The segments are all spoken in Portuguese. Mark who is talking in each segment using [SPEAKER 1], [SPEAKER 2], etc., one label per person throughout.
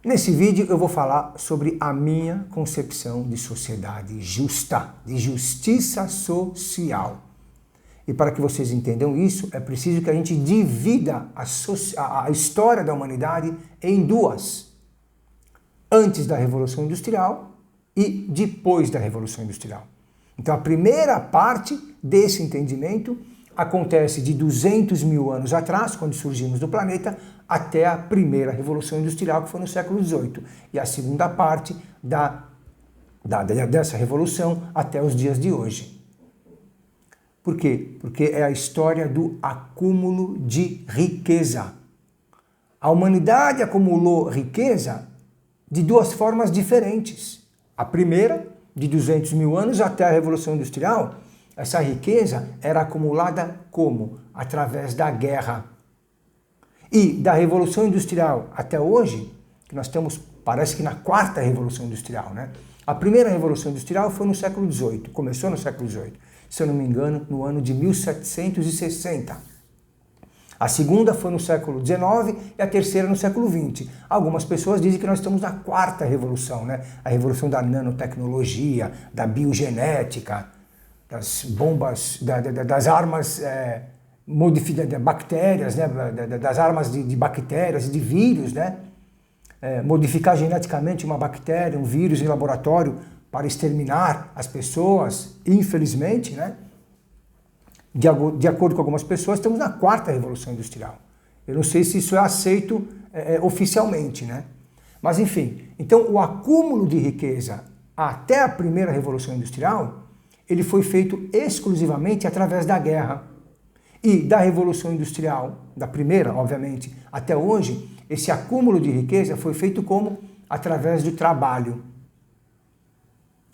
[SPEAKER 1] Nesse vídeo eu vou falar sobre a minha concepção de sociedade justa, de justiça social. E para que vocês entendam isso, é preciso que a gente divida a história da humanidade em duas. Antes da Revolução Industrial e depois da Revolução Industrial. Então a primeira parte desse entendimento acontece de 200 mil anos atrás, quando surgimos do planeta, até a primeira Revolução Industrial, que foi no século XVIII. E a segunda parte dessa revolução até os dias de hoje. Por quê? Porque é a história do acúmulo de riqueza. A humanidade acumulou riqueza de duas formas diferentes. A primeira, de 200 mil anos até a Revolução Industrial, essa riqueza era acumulada como? Através da guerra. E da Revolução Industrial até hoje, que nós estamos, parece que na quarta Revolução Industrial, né? A primeira Revolução Industrial foi no século XVIII, começou no século XVIII, se eu não me engano, no ano de 1760. A segunda foi no século XIX e a terceira no século XX. Algumas pessoas dizem que nós estamos na quarta revolução, né? A revolução da nanotecnologia, da biogenética, das bombas, das armas modificadas, bactérias, né? Das armas de bactérias e de vírus, né? Modificar geneticamente uma bactéria, um vírus em laboratório para exterminar as pessoas, infelizmente, né? De acordo com algumas pessoas, estamos na quarta Revolução Industrial. Eu não sei se isso é aceito oficialmente, né? Mas enfim, então o acúmulo de riqueza até a primeira Revolução Industrial, ele foi feito exclusivamente através da guerra. E da Revolução Industrial, da primeira, obviamente, até hoje, esse acúmulo de riqueza foi feito como? Através do trabalho.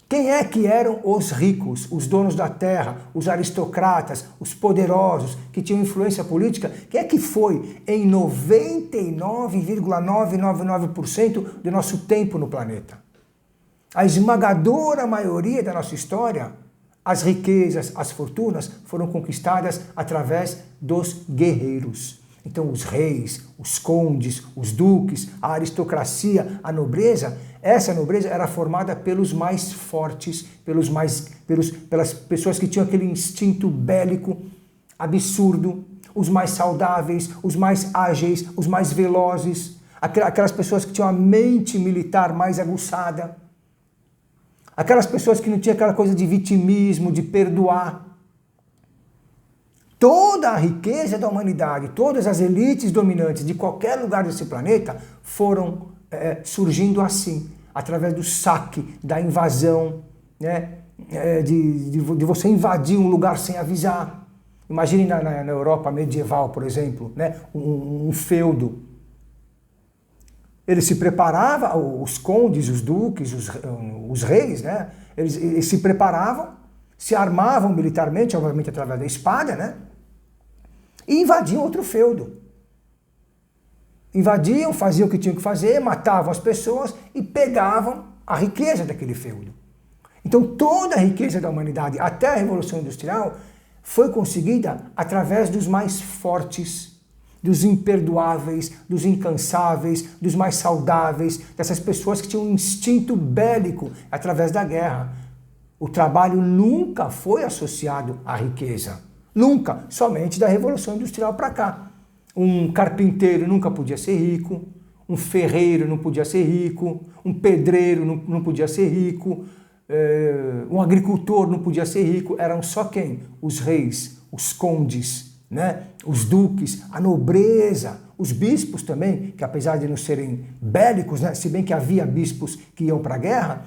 [SPEAKER 1] Quem é que eram os ricos, os donos da terra, os aristocratas, os poderosos, que tinham influência política? Quem é que foi em 99,999% do nosso tempo no planeta? A esmagadora maioria da nossa história, as riquezas, as fortunas, foram conquistadas através dos guerreiros. Então os reis, os condes, os duques, a aristocracia, a nobreza, essa nobreza era formada pelos mais fortes, pelas pessoas que tinham aquele instinto bélico absurdo, os mais saudáveis, os mais ágeis, os mais velozes, aquelas pessoas que tinham a mente militar mais aguçada, aquelas pessoas que não tinham aquela coisa de vitimismo, de perdoar. Toda a riqueza da humanidade, todas as elites dominantes de qualquer lugar desse planeta foram surgindo assim, através do saque, da invasão, né? De você invadir um lugar sem avisar. Imagine na Europa medieval, por exemplo, né? Um feudo. Ele se preparava, os condes, os duques, os reis, né? Eles se preparavam, se armavam militarmente, obviamente através da espada, né? E invadiam outro feudo. Invadiam, faziam o que tinham que fazer, matavam as pessoas e pegavam a riqueza daquele feudo. Então toda a riqueza da humanidade até a Revolução Industrial foi conseguida através dos mais fortes, dos imperdoáveis, dos incansáveis, dos mais saudáveis, dessas pessoas que tinham um instinto bélico através da guerra. O trabalho nunca foi associado à riqueza. Nunca, somente da Revolução Industrial para cá. Um carpinteiro nunca podia ser rico, um ferreiro não podia ser rico, um pedreiro não podia ser rico, um agricultor não podia ser rico. Eram só quem? Os reis, os condes, né? Os duques, a nobreza, os bispos também, que apesar de não serem bélicos, né? Se bem que havia bispos que iam para a guerra,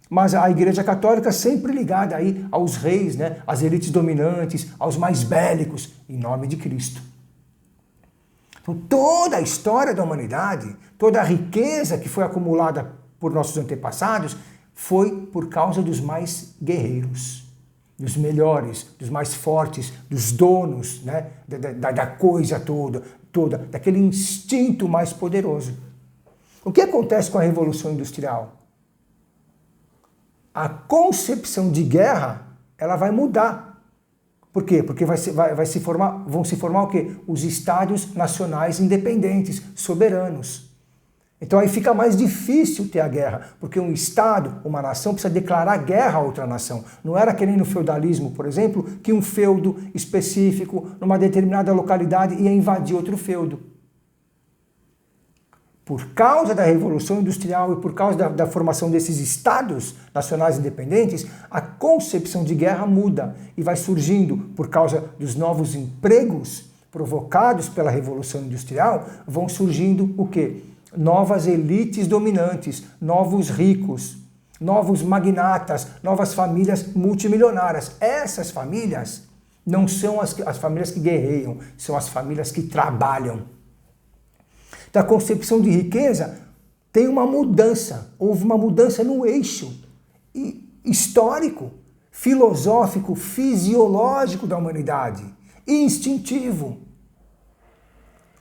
[SPEAKER 1] mas a Igreja Católica sempre ligada aí aos reis, né, às elites dominantes, aos mais bélicos, em nome de Cristo. Então toda a história da humanidade, toda a riqueza que foi acumulada por nossos antepassados, foi por causa dos mais guerreiros, dos melhores, dos mais fortes, dos donos, né, da coisa toda, daquele instinto mais poderoso. O que acontece com a Revolução Industrial? A concepção de guerra, ela vai mudar. Por quê? Porque vão se formar o quê? Os estados nacionais independentes, soberanos. Então aí fica mais difícil ter a guerra, porque um Estado, uma nação, precisa declarar guerra a outra nação. Não era que nem no feudalismo, por exemplo, que um feudo específico, numa determinada localidade, ia invadir outro feudo. Por causa da Revolução Industrial e por causa da formação desses Estados nacionais independentes, a concepção de guerra muda e vai surgindo, por causa dos novos empregos provocados pela Revolução Industrial, vão surgindo o quê? Novas elites dominantes, novos ricos, novos magnatas, novas famílias multimilionárias. Essas famílias não são as famílias que guerreiam, são as famílias que trabalham. Então a concepção de riqueza tem uma mudança, houve uma mudança no eixo histórico, filosófico, fisiológico da humanidade, instintivo.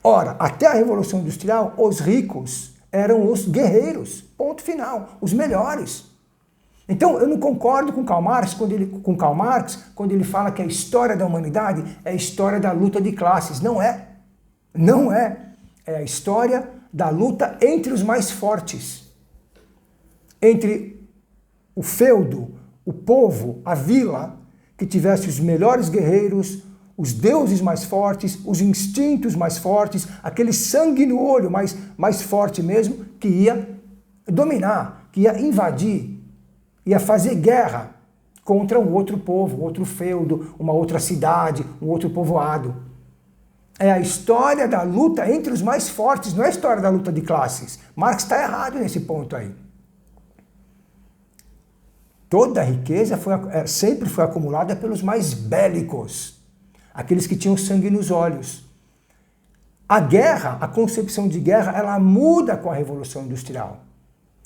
[SPEAKER 1] Ora, até a Revolução Industrial, os ricos eram os guerreiros, ponto final, os melhores. Então, eu não concordo com Karl Marx quando ele fala que a história da humanidade é a história da luta de classes. Não é. Não é. É a história da luta entre os mais fortes. Entre o feudo, o povo, a vila, que tivesse os melhores guerreiros, os deuses mais fortes, os instintos mais fortes, aquele sangue no olho mais forte mesmo, que ia dominar, que ia invadir, ia fazer guerra contra um outro povo, um outro feudo, uma outra cidade, um outro povoado. É a história da luta entre os mais fortes, não é a história da luta de classes. Marx está errado nesse ponto aí. Toda a riqueza sempre foi acumulada pelos mais bélicos, aqueles que tinham sangue nos olhos. A guerra, a concepção de guerra, ela muda com a Revolução Industrial.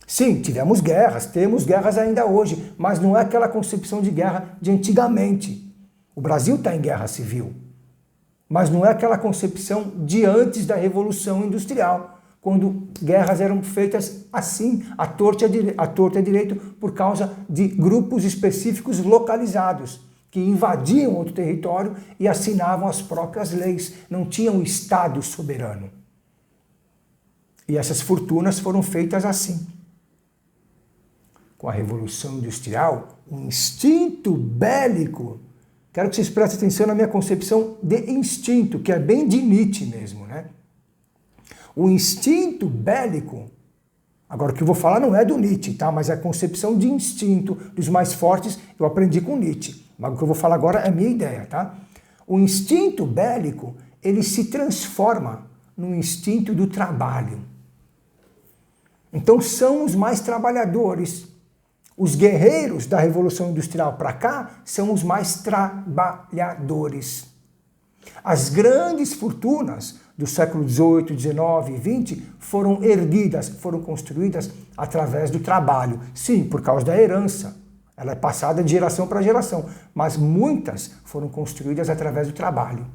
[SPEAKER 1] Sim, tivemos guerras, temos guerras ainda hoje, mas não é aquela concepção de guerra de antigamente. O Brasil está em guerra civil, mas não é aquela concepção de antes da Revolução Industrial, quando guerras eram feitas assim, à torta e direito, por causa de grupos específicos localizados, que invadiam outro território e assinavam as próprias leis, não tinham um Estado soberano. E essas fortunas foram feitas assim. Com a Revolução Industrial, um instinto bélico. Quero que vocês prestem atenção na minha concepção de instinto, que é bem de Nietzsche mesmo, né? O instinto bélico, agora o que eu vou falar não é do Nietzsche, tá? Mas é a concepção de instinto dos mais fortes, eu aprendi com Nietzsche. Mas o que eu vou falar agora é a minha ideia, tá? O instinto bélico, ele se transforma no instinto do trabalho. Então são os mais trabalhadores. Os guerreiros da Revolução Industrial para cá são os mais trabalhadores. As grandes fortunas do século XVIII, XIX e XX foram erguidas, foram construídas através do trabalho. Sim, por causa da herança. Ela é passada de geração para geração, mas muitas foram construídas através do trabalho.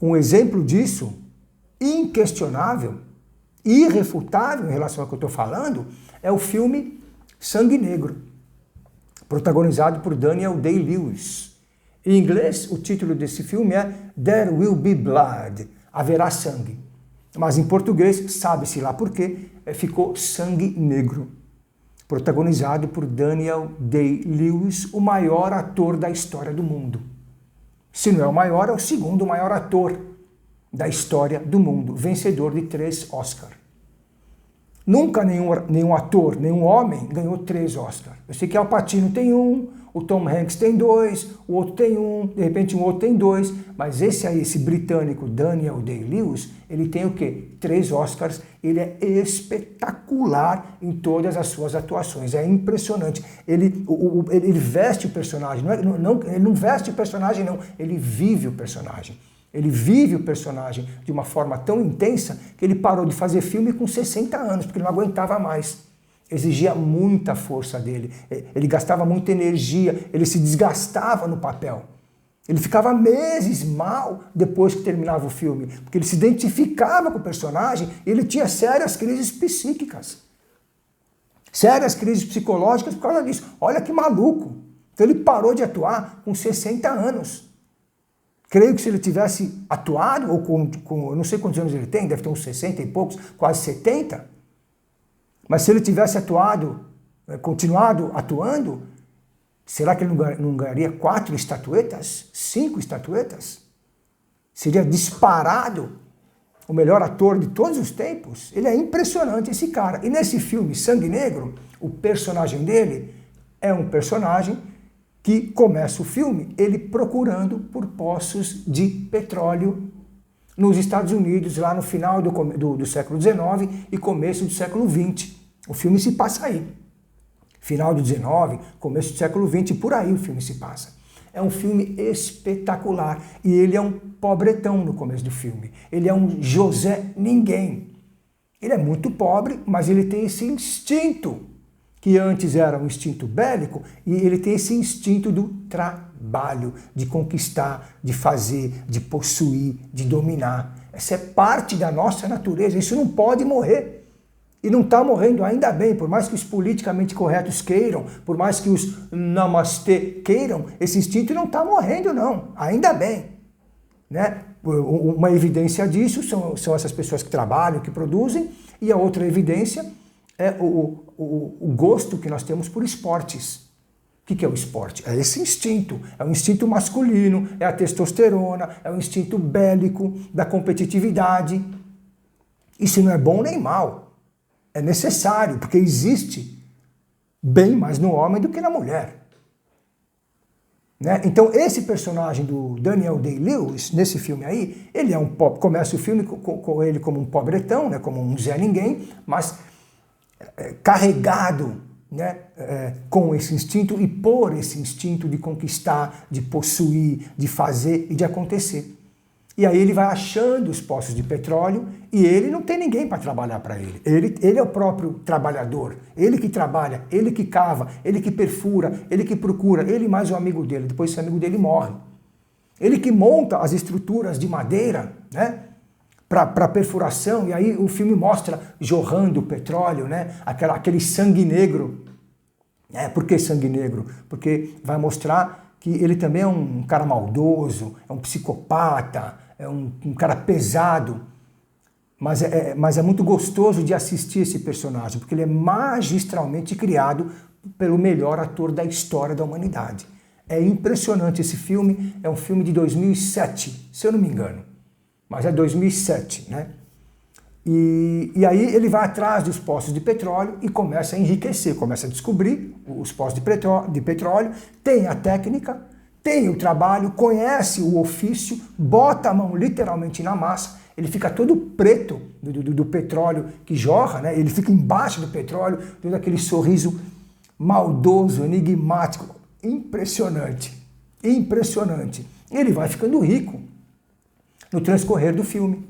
[SPEAKER 1] Um exemplo disso, inquestionável, irrefutável em relação ao que eu estou falando, é o filme Sangue Negro, protagonizado por Daniel Day-Lewis. Em inglês, o título desse filme é There Will Be Blood, haverá sangue. Mas em português, sabe-se lá por quê, ficou Sangue Negro. Protagonizado por Daniel Day-Lewis, o maior ator da história do mundo. Se não é o maior, é o segundo maior ator da história do mundo, vencedor de 3 Oscars. Nunca nenhum ator, nenhum homem ganhou 3 Oscars. Eu sei que Al Pacino tem 1, o Tom Hanks tem 2, o outro tem 1, de repente um outro tem 2, mas esse britânico Daniel Day-Lewis, ele tem o quê? 3 Oscars, ele é espetacular em todas as suas atuações, é impressionante. Ele veste o personagem, ele não veste o personagem não, ele vive o personagem. Ele vive o personagem de uma forma tão intensa que ele parou de fazer filme com 60 anos, porque ele não aguentava mais. Exigia muita força dele, ele gastava muita energia, ele se desgastava no papel. Ele ficava meses mal depois que terminava o filme, porque ele se identificava com o personagem e ele tinha sérias crises psíquicas. Sérias crises psicológicas por causa disso. Olha que maluco. Então ele parou de atuar com 60 anos. Creio que se ele tivesse atuado, ou eu não sei quantos anos ele tem, deve ter uns 60 e poucos, quase 70, mas se ele tivesse atuado, continuado atuando, será que ele não ganharia 4 estatuetas? 5 estatuetas? Seria disparado o melhor ator de todos os tempos? Ele é impressionante, esse cara. E nesse filme, Sangue Negro, o personagem dele é um personagem que começa o filme ele procurando por poços de petróleo nos Estados Unidos, lá no final do século XIX e começo do século XX. O filme se passa aí. Final do XIX, começo do século XX, por aí o filme se passa. É um filme espetacular e ele é um pobretão no começo do filme. Ele é um José Ninguém. Ele é muito pobre, mas ele tem esse instinto, que antes era um instinto bélico, e ele tem esse instinto do trabalho, de conquistar, de fazer, de possuir, de dominar. Essa é parte da nossa natureza, isso não pode morrer. E não está morrendo, ainda bem, por mais que os politicamente corretos queiram, por mais que os namastê queiram, esse instinto não está morrendo não, ainda bem. Né? Uma evidência disso são essas pessoas que trabalham, que produzem, e a outra evidência é o gosto que nós temos por esportes. O que é o esporte? É esse instinto, é um instinto masculino, é a testosterona, é um instinto bélico, da competitividade. Isso não é bom nem mal. É necessário, porque existe bem mais no homem do que na mulher. Né? Então, esse personagem do Daniel Day-Lewis, nesse filme aí, ele é um pobre, começa o filme com ele como um pobretão, né? Como um Zé Ninguém, mas carregado, né? Com esse instinto e por esse instinto de conquistar, de possuir, de fazer e de acontecer. E aí ele vai achando os poços de petróleo e ele não tem ninguém para trabalhar para ele. Ele é o próprio trabalhador. Ele que trabalha, ele que cava, ele que perfura, ele que procura, ele mais o amigo dele. Depois esse amigo dele morre. Ele que monta as estruturas de madeira, né, para perfuração. E aí o filme mostra jorrando o petróleo, né, aquele sangue negro. Por que sangue negro? Porque vai mostrar que ele também é um cara maldoso, é um psicopata, é um cara pesado, mas é muito gostoso de assistir esse personagem, porque ele é magistralmente criado pelo melhor ator da história da humanidade. É impressionante esse filme, é um filme de 2007, se eu não me engano, mas é 2007, né? E aí ele vai atrás dos poços de petróleo e começa a enriquecer, começa a descobrir os poços de petróleo, tem a técnica, tem o trabalho, conhece o ofício, bota a mão literalmente na massa, ele fica todo preto do petróleo que jorra, né? Ele fica embaixo do petróleo, todo aquele sorriso maldoso, enigmático, impressionante, impressionante. Ele vai ficando rico no transcorrer do filme.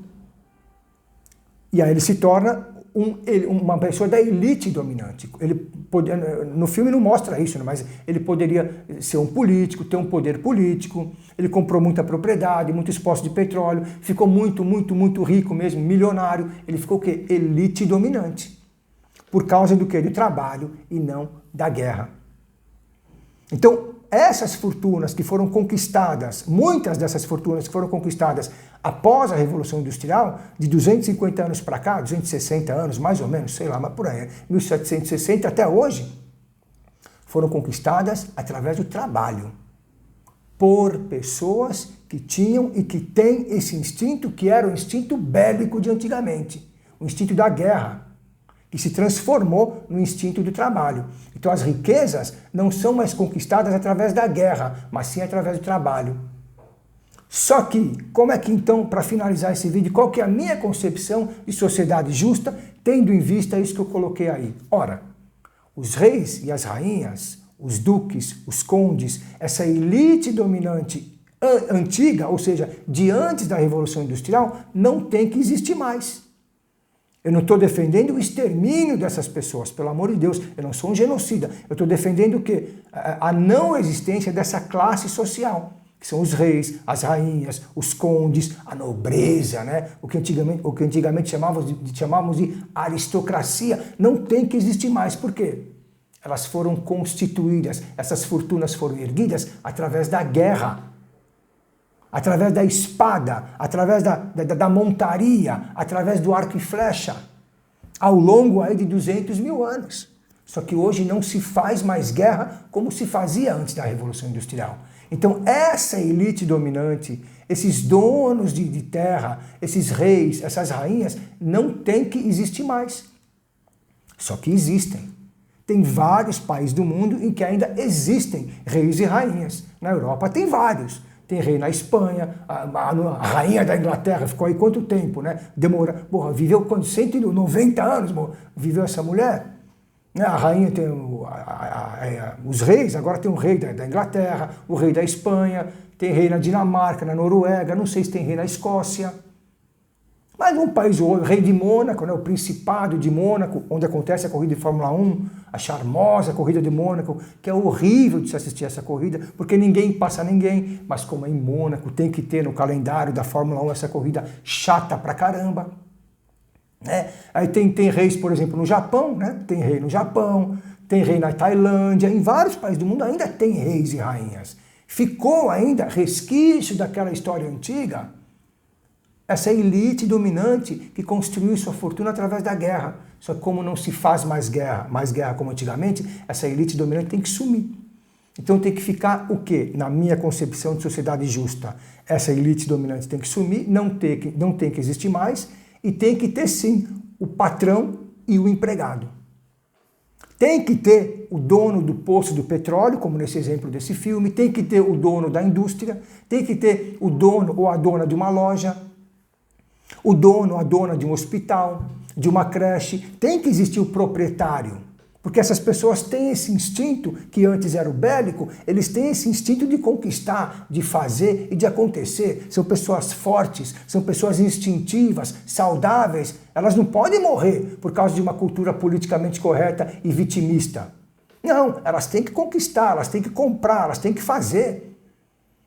[SPEAKER 1] E aí ele se torna uma pessoa da elite dominante. No filme não mostra isso, né? Mas ele poderia ser um político, ter um poder político, ele comprou muita propriedade, muitos postos de petróleo, ficou muito, muito, muito rico mesmo, milionário. Ele ficou o quê? Elite dominante. Por causa do quê? Do trabalho e não da guerra. Então, essas fortunas que foram conquistadas, muitas dessas fortunas que foram conquistadas após a Revolução Industrial, de 250 anos para cá, 260 anos, mais ou menos, sei lá, mas por aí, 1760 até hoje, foram conquistadas através do trabalho, por pessoas que tinham e que têm esse instinto, que era o instinto bélico de antigamente, o instinto da guerra, que se transformou no instinto do trabalho. Então as riquezas não são mais conquistadas através da guerra, mas sim através do trabalho. Só que, como é que então, para finalizar esse vídeo, qual que é a minha concepção de sociedade justa, tendo em vista isso que eu coloquei aí? Ora, os reis e as rainhas, os duques, os condes, essa elite dominante antiga, ou seja, de antes da Revolução Industrial, não tem que existir mais. Eu não estou defendendo o extermínio dessas pessoas, pelo amor de Deus, eu não sou um genocida. Eu estou defendendo o quê? A não existência dessa classe social, que são os reis, as rainhas, os condes, a nobreza, né? O que antigamente chamávamos de aristocracia, não tem que existir mais. Por quê? Elas foram constituídas, essas fortunas foram erguidas através da guerra. através da espada, através da montaria, através do arco e flecha, ao longo aí de 200 mil anos. Só que hoje não se faz mais guerra como se fazia antes da Revolução Industrial. Então essa elite dominante, esses donos de terra, esses reis, essas rainhas, não tem que existir mais. Só que existem. Tem vários países do mundo em que ainda existem reis e rainhas. Na Europa tem vários. Tem rei na Espanha, a rainha da Inglaterra ficou aí quanto tempo, né? Viveu quanto? 190 anos, viveu essa mulher? A rainha tem os reis, agora tem um rei da Inglaterra, o rei da Espanha, tem rei na Dinamarca, na Noruega, não sei se tem rei na Escócia. Mas um país ou outro, o rei de Mônaco, né, o Principado de Mônaco, onde acontece a corrida de Fórmula 1, a charmosa corrida de Mônaco, que é horrível de se assistir essa corrida, porque ninguém passa ninguém, mas como é em Mônaco, tem que ter no calendário da Fórmula 1 essa corrida chata pra caramba. Né? Aí tem reis, por exemplo, no Japão, né? Tem rei no Japão, tem rei na Tailândia, em vários países do mundo ainda tem reis e rainhas. Ficou ainda resquício daquela história antiga, essa elite dominante que construiu sua fortuna através da guerra. Só que como não se faz mais guerra como antigamente, essa elite dominante tem que sumir. Então tem que ficar o quê? Na minha concepção de sociedade justa, essa elite dominante tem que sumir, não tem que existir mais, e tem que ter sim o patrão e o empregado. Tem que ter o dono do poço do petróleo, como nesse exemplo desse filme, tem que ter o dono da indústria, tem que ter o dono ou a dona de uma loja, o dono, a dona de um hospital, de uma creche, tem que existir o proprietário, porque essas pessoas têm esse instinto, que antes era o bélico, eles têm esse instinto de conquistar, de fazer e de acontecer. São pessoas fortes, são pessoas instintivas, saudáveis, elas não podem morrer por causa de uma cultura politicamente correta e vitimista. Não, elas têm que conquistar, elas têm que comprar, elas têm que fazer.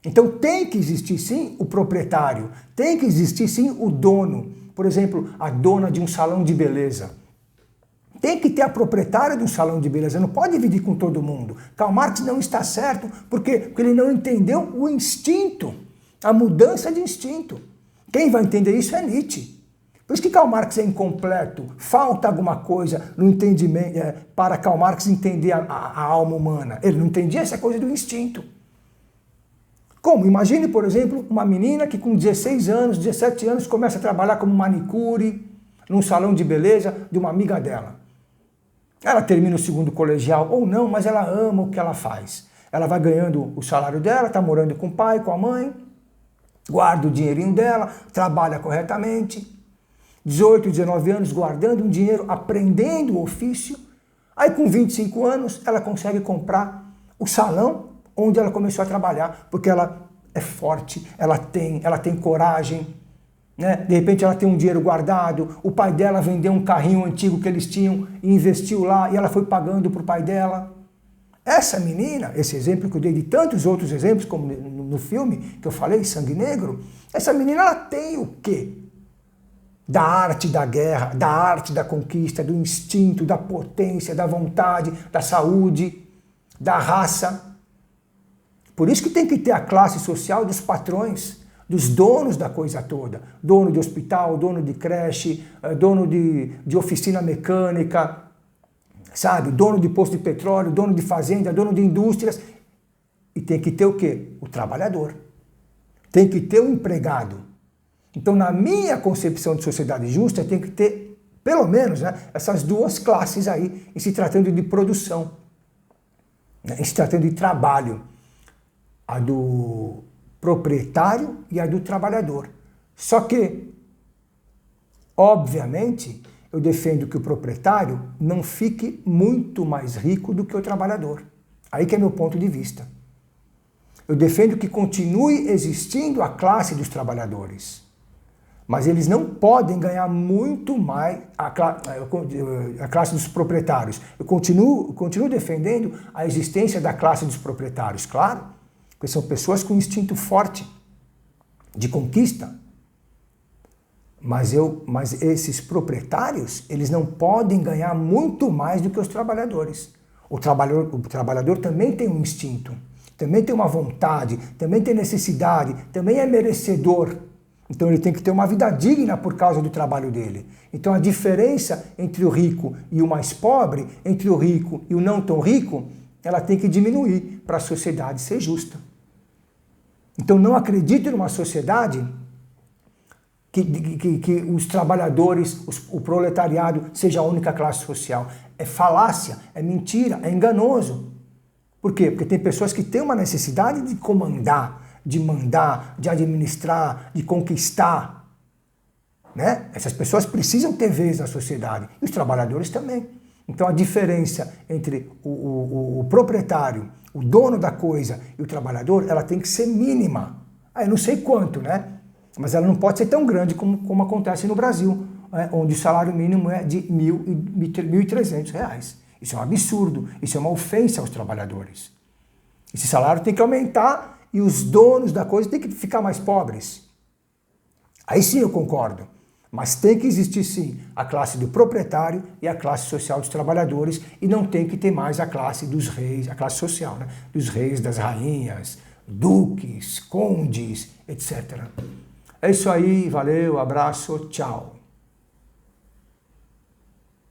[SPEAKER 1] Então tem que existir sim o proprietário, tem que existir sim o dono. Por exemplo, a dona de um salão de beleza. Tem que ter a proprietária de um salão de beleza, não pode dividir com todo mundo. Karl Marx não está certo, porque ele não entendeu o instinto, a mudança de instinto. Quem vai entender isso é Nietzsche. Por isso que Karl Marx é incompleto, falta alguma coisa no entendimento, para Karl Marx entender a alma humana. Ele não entendia essa coisa do instinto. Como? Imagine, por exemplo, uma menina que com 16 anos, 17 anos, começa a trabalhar como manicure num salão de beleza de uma amiga dela. Ela termina o segundo colegial ou não, mas ela ama o que ela faz. Ela vai ganhando o salário dela, está morando com o pai, com a mãe, guarda o dinheirinho dela, trabalha corretamente. 18, 19 anos guardando um dinheiro, aprendendo o ofício. Aí com 25 anos ela consegue comprar o salão onde ela começou a trabalhar, porque ela é forte, ela tem coragem, né? De repente ela tem um dinheiro guardado, o pai dela vendeu um carrinho antigo que eles tinham e investiu lá, e ela foi pagando para o pai dela. Essa menina, esse exemplo que eu dei de tantos outros exemplos, como no filme que eu falei, Sangue Negro, essa menina ela tem o quê? Da arte da guerra, da arte da conquista, do instinto, da potência, da vontade, da saúde, da raça. Por isso que tem que ter a classe social dos patrões, dos donos da coisa toda. Dono de hospital, dono de creche, dono de oficina mecânica, sabe? Dono de posto de petróleo, dono de fazenda, dono de indústrias. E tem que ter o quê? O trabalhador. Tem que ter o empregado. Então, na minha concepção de sociedade justa, tem que ter, pelo menos, né, essas duas classes aí, em se tratando de produção, né, em se tratando de trabalho. A do proprietário e a do trabalhador. Só que, obviamente, eu defendo que o proprietário não fique muito mais rico do que o trabalhador. Aí que é meu ponto de vista. Eu defendo que continue existindo a classe dos trabalhadores, mas eles não podem ganhar muito mais a classe dos proprietários. Eu continuo defendendo a existência da classe dos proprietários, claro, porque são pessoas com instinto forte de conquista. Mas esses proprietários, eles não podem ganhar muito mais do que os trabalhadores. O trabalhador também tem um instinto. também tem uma vontade, também tem necessidade, também é merecedor. Então ele tem que ter uma vida digna por causa do trabalho dele. Então a diferença entre o rico e o mais pobre, entre o rico e o não tão rico, ela tem que diminuir para a sociedade ser justa. Então não acredito numa sociedade que os trabalhadores, o proletariado seja a única classe social. É falácia, é mentira, é enganoso. Por quê? Porque tem pessoas que têm uma necessidade de comandar, de mandar, de administrar, de conquistar. Né? Essas pessoas precisam ter vez na sociedade. E os trabalhadores também. Então a diferença entre o proprietário, o dono da coisa e o trabalhador, ela tem que ser mínima. Eu não sei quanto, né? Mas ela não pode ser tão grande como acontece no Brasil, onde o salário mínimo é de R$1.300. Isso é um absurdo, isso é uma ofensa aos trabalhadores. Esse salário tem que aumentar e os donos da coisa têm que ficar mais pobres. Aí sim eu concordo. Mas tem que existir sim a classe do proprietário e a classe social dos trabalhadores e não tem que ter mais a classe dos reis, a classe social, né? Dos reis, das rainhas, duques, condes, etc. É isso aí, valeu, abraço, tchau.